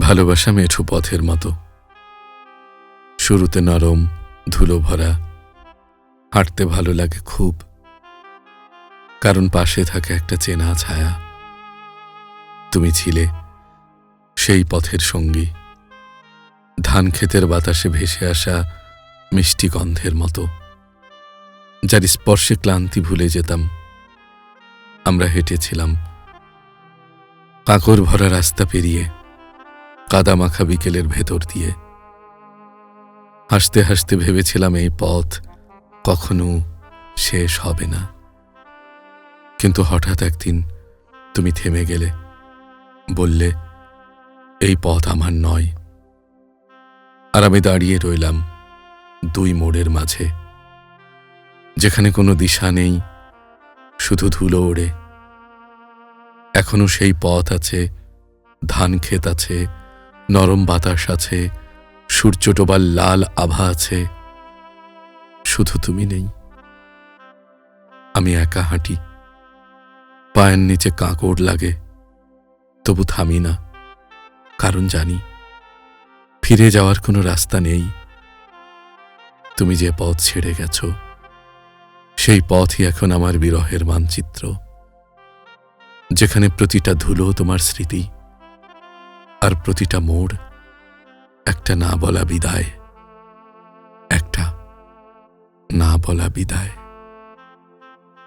ভালোবাসা মেঠো পথের মতো, শুরুতে নরম ধুলো ভরা, হাঁটতে ভালো লাগে খুব, কারণ পাশে থাকে একটা চেনা ছায়া। তুমি ছিলে সেই পথের সঙ্গী, ধান ক্ষেতের বাতাসে ভেসে আসা মিষ্টি গন্ধের মতো, যার স্পর্শে ক্লান্তি ভুলে যেতাম। আমরা হেঁটেছিলাম কাঁকর ভরা রাস্তা পেরিয়ে, কাদা মাখা বিকেলের ভেতর দিয়ে। হাসতে হাসতে ভেবেছিলাম এই পথ কখনো শেষ হবে না, কিন্তু হঠাৎ একদিন তুমি থেমে গেলে, বললে এই পথ আমার নয়। আর আমি দাঁড়িয়ে রইলাম দুই মোড়ের মাঝে, যেখানে কোনো দিশা নেই, শুধু ধুলো ওড়ে। এখনো সেই পথ আছে, ধান ক্ষেত আছে, নরম বাতাস আছে, সূর্য ডোবার লাল আভা আছে, শুধু তুমি নেই। আমি একা হাঁটি, পায়ের নিচে কাঁকড় লাগে, তবু থামি না, কারণ জানি ফিরে যাওয়ার কোনো রাস্তা নেই। তুমি যে পথ ছেড়ে গেছ, সেই পথই এখন আমার বিরহের মানচিত্র, যেখানে প্রতিটা ধুলো তোমার স্মৃতি, আর প্রতিটা মোড় একটা না বলা বিদায়, একটা না বলা বিদায়।